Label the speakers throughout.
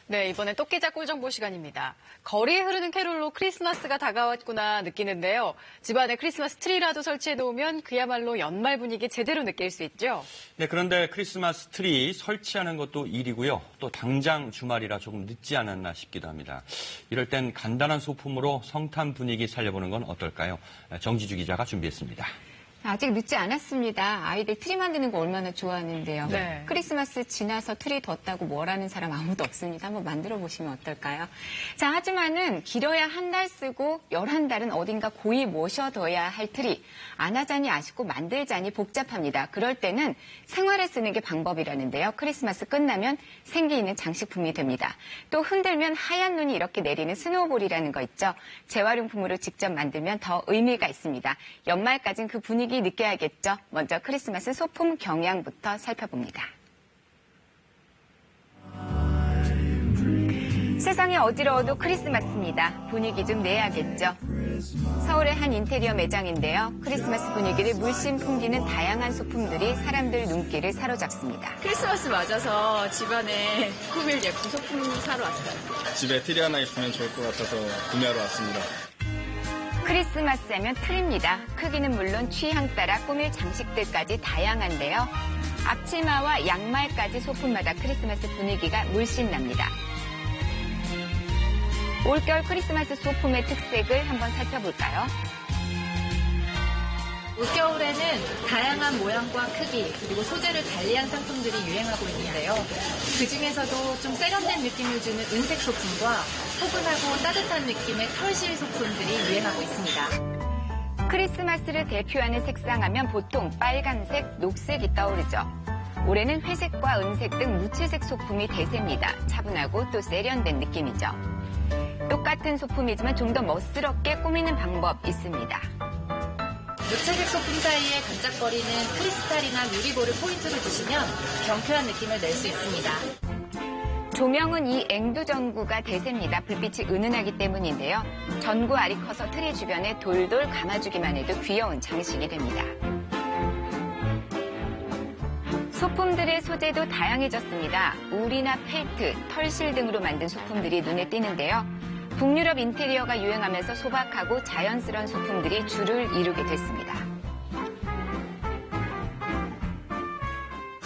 Speaker 1: 네, 이번에 토끼자 꿀정보 시간입니다. 거리에 흐르는 캐롤로 크리스마스가 다가왔구나 느끼는데요. 집안에 크리스마스 트리라도 설치해 놓으면 그야말로 연말 분위기 제대로 느낄 수 있죠.
Speaker 2: 네, 그런데 크리스마스 트리 설치하는 것도 일이고요. 또 당장 주말이라 조금 늦지 않았나 싶기도 합니다. 이럴 땐 간단한 소품으로 성탄 분위기 살려보는 건 어떨까요? 정지주 기자가 준비했습니다.
Speaker 3: 아직 늦지 않았습니다. 아이들 트리 만드는 거 얼마나 좋아하는데요.
Speaker 1: 네.
Speaker 3: 크리스마스 지나서 트리 뒀다고 뭐라는 사람 아무도 없습니다. 한번 만들어 보시면 어떨까요? 자, 하지만은 길어야 한 달 쓰고 11달은 어딘가 고이 모셔둬야 할 트리. 안 하자니 아쉽고 만들자니 복잡합니다. 그럴 때는 생활에 쓰는 게 방법이라는데요. 크리스마스 끝나면 생기 있는 장식품이 됩니다. 또 흔들면 하얀 눈이 이렇게 내리는 스노우볼이라는 거 있죠. 재활용품으로 직접 만들면 더 의미가 있습니다. 연말까지는 그 분위기 느껴야겠죠. 먼저 크리스마스 소품 경향부터 살펴봅니다. 세상이 어지러워도 크리스마스입니다. 분위기 좀 내야겠죠. 서울의 한 인테리어 매장인데요. 크리스마스 분위기를 물씬 풍기는 다양한 소품들이 사람들 눈길을 사로잡습니다.
Speaker 4: 크리스마스 맞아서 집안에 꾸밀 예쁜 소품 사러 왔어요.
Speaker 5: 집에 트리 하나 있으면 좋을 것 같아서 구매하러 왔습니다.
Speaker 3: 크리스마스 하면 트리입니다. 크기는 물론 취향 따라 꾸밀 장식들까지 다양한데요. 앞치마와 양말까지 소품마다 크리스마스 분위기가 물씬 납니다. 올겨울 크리스마스 소품의 특색을 한번 살펴볼까요?
Speaker 4: 올겨울에는 다양한 모양과 크기 그리고 소재를 달리한 상품들이 유행하고 있는데요. 그중에서도 좀 세련된 느낌을 주는 은색 소품과 포근하고 따뜻한 느낌의 털실 소품들이 유행하고 있습니다.
Speaker 3: 크리스마스를 대표하는 색상하면 보통 빨간색, 녹색이 떠오르죠. 올해는 회색과 은색 등 무채색 소품이 대세입니다. 차분하고 또 세련된 느낌이죠. 똑같은 소품이지만 좀 더 멋스럽게 꾸미는 방법 있습니다.
Speaker 4: 무채색 소품 사이에 반짝거리는 크리스탈이나 유리볼을 포인트로 주시면 경쾌한 느낌을 낼 수 있습니다.
Speaker 3: 조명은 이 앵두 전구가 대세입니다. 불빛이 은은하기 때문인데요. 전구 알이 커서 트리 주변에 돌돌 감아주기만 해도 귀여운 장식이 됩니다. 소품들의 소재도 다양해졌습니다. 울이나 펠트, 털실 등으로 만든 소품들이 눈에 띄는데요. 북유럽 인테리어가 유행하면서 소박하고 자연스러운 소품들이 주를 이루게 됐습니다.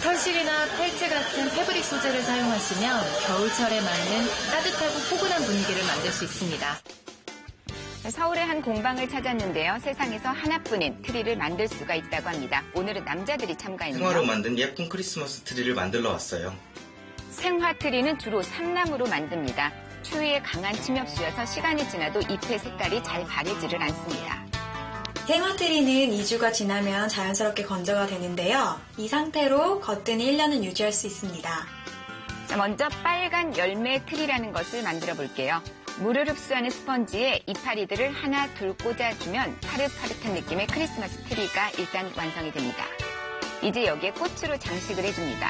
Speaker 4: 털실이나 펠트 같은 패브릭 소재를 사용하시면 겨울철에 맞는 따뜻하고 포근한 분위기를 만들 수 있습니다.
Speaker 3: 서울의 한 공방을 찾았는데요. 세상에서 하나뿐인 트리를 만들 수가 있다고 합니다. 오늘은 남자들이 참가했네요.
Speaker 6: 생화로 만든 예쁜 크리스마스 트리를 만들러 왔어요.
Speaker 3: 생화 트리는 주로 삼나무로 만듭니다. 추위에 강한 침엽수여서 시간이 지나도 잎의 색깔이 잘 바래지를 않습니다.
Speaker 7: 생화트리는 2주가 지나면 자연스럽게 건조가 되는데요. 이 상태로 거뜬히 1년은 유지할 수 있습니다.
Speaker 3: 자, 먼저 빨간 열매 트리라는 것을 만들어 볼게요. 물을 흡수하는 스펀지에 이파리들을 하나 둘 꽂아주면 파릇파릇한 느낌의 크리스마스 트리가 일단 완성이 됩니다. 이제 여기에 꽃으로 장식을 해줍니다.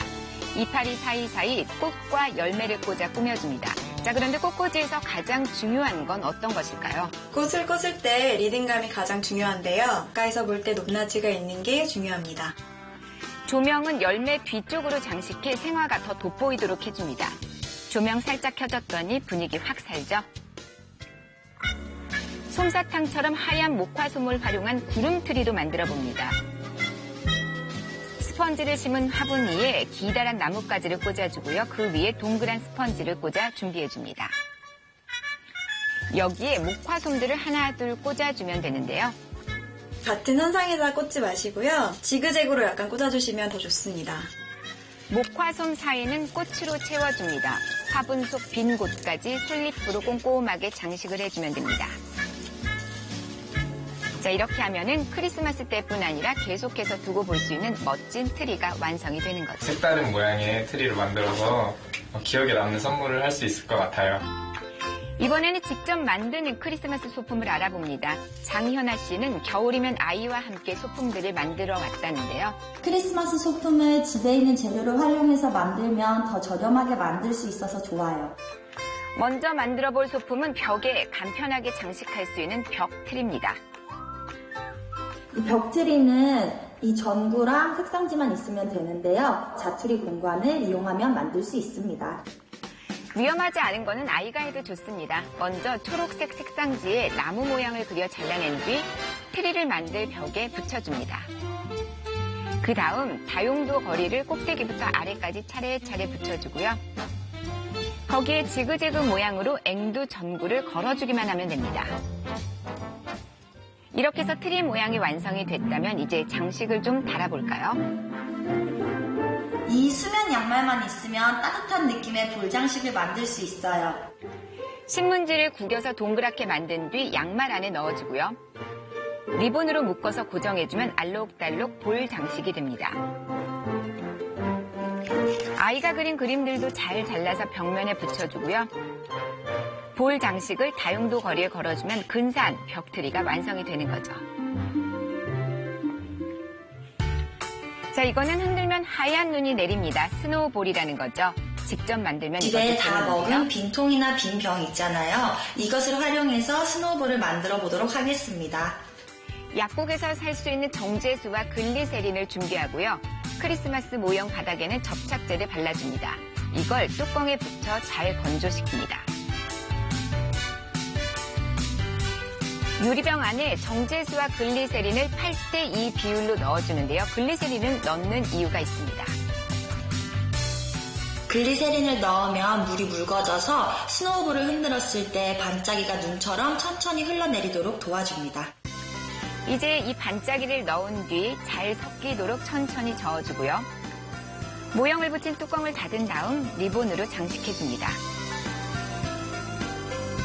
Speaker 3: 이파리 사이사이 꽃과 열매를 꽂아 꾸며줍니다. 자, 그런데 꽃꽂이에서 가장 중요한 건 어떤 것일까요?
Speaker 7: 꽃을 꽂을 때 리듬감이 가장 중요한데요. 가까이서 볼 때 높낮이가 있는 게 중요합니다.
Speaker 3: 조명은 열매 뒤쪽으로 장식해 생화가 더 돋보이도록 해줍니다. 조명 살짝 켜졌더니 분위기 확 살죠? 솜사탕처럼 하얀 목화솜을 활용한 구름트리도 만들어봅니다. 스펀지를 심은 화분 위에 기다란 나뭇가지를 꽂아주고요. 그 위에 동그란 스펀지를 꽂아 준비해줍니다. 여기에 목화솜들을 하나 둘 꽂아주면 되는데요.
Speaker 7: 같은 현상에다 꽂지 마시고요. 지그재그로 약간 꽂아주시면 더 좋습니다.
Speaker 3: 목화솜 사이는 꽃으로 채워줍니다. 화분 속 빈 곳까지 솔잎으로 꼼꼼하게 장식을 해주면 됩니다. 자, 이렇게 하면은 크리스마스 때뿐 아니라 계속해서 두고 볼 수 있는 멋진 트리가 완성이 되는 거죠.
Speaker 8: 색다른 모양의 트리를 만들어서 기억에 남는 선물을 할 수 있을 것 같아요.
Speaker 3: 이번에는 직접 만드는 크리스마스 소품을 알아봅니다. 장현아 씨는 겨울이면 아이와 함께 소품들을 만들어 왔다는데요.
Speaker 9: 크리스마스 소품을 집에 있는 재료를 활용해서 만들면 더 저렴하게 만들 수 있어서 좋아요.
Speaker 3: 먼저 만들어 볼 소품은 벽에 간편하게 장식할 수 있는 벽트리입니다.
Speaker 9: 이 벽트리는 이 전구랑 색상지만 있으면 되는데요. 자투리 공간을 이용하면 만들 수 있습니다.
Speaker 3: 위험하지 않은 거는 아이가 해도 좋습니다. 먼저 초록색 색상지에 나무 모양을 그려 잘라낸 뒤 트리를 만들 벽에 붙여줍니다. 그 다음 다용도 거리를 꼭대기부터 아래까지 차례차례 붙여주고요. 거기에 지그재그 모양으로 앵두 전구를 걸어주기만 하면 됩니다. 이렇게 해서 트리 모양이 완성이 됐다면 이제 장식을 좀 달아볼까요?
Speaker 9: 이 수면 양말만 있으면 따뜻한 느낌의 볼 장식을 만들 수 있어요.
Speaker 3: 신문지를 구겨서 동그랗게 만든 뒤 양말 안에 넣어주고요. 리본으로 묶어서 고정해주면 알록달록 볼 장식이 됩니다. 아이가 그린 그림들도 잘 잘라서 벽면에 붙여주고요. 볼 장식을 다용도 거리에 걸어주면 근사한 벽트리가 완성이 되는 거죠. 자, 이거는 흔들면 하얀 눈이 내립니다. 스노우볼이라는 거죠. 직접 만들면
Speaker 7: 집에
Speaker 3: 이것도
Speaker 7: 다
Speaker 3: 되는데요.
Speaker 7: 먹은 빈통이나 빈 병 있잖아요. 이것을 활용해서 스노우볼을 만들어 보도록 하겠습니다.
Speaker 3: 약국에서 살 수 있는 정제수와 글리세린을 준비하고요. 크리스마스 모형 바닥에는 접착제를 발라줍니다. 이걸 뚜껑에 붙여 잘 건조시킵니다. 유리병 안에 정제수와 글리세린을 8:2 비율로 넣어주는데요. 글리세린은 넣는 이유가 있습니다.
Speaker 7: 글리세린을 넣으면 물이 묽어져서 스노우볼을 흔들었을 때 반짝이가 눈처럼 천천히 흘러내리도록 도와줍니다.
Speaker 3: 이제 이 반짝이를 넣은 뒤 잘 섞이도록 천천히 저어주고요. 모형을 붙인 뚜껑을 닫은 다음 리본으로 장식해줍니다.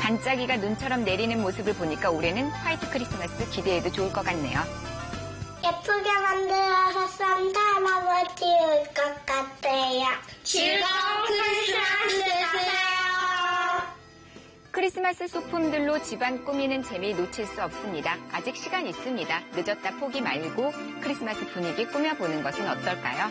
Speaker 3: 반짝이가 눈처럼 내리는 모습을 보니까 올해는 화이트 크리스마스 기대해도 좋을 것 같네요.
Speaker 10: 예쁘게 만들어서 산타 할아버지 올 것 같아요. 즐거운 크리스마스 되세요.
Speaker 3: 크리스마스 소품들로 집안 꾸미는 재미 놓칠 수 없습니다. 아직 시간 있습니다. 늦었다 포기 말고 크리스마스 분위기 꾸며보는 것은 어떨까요?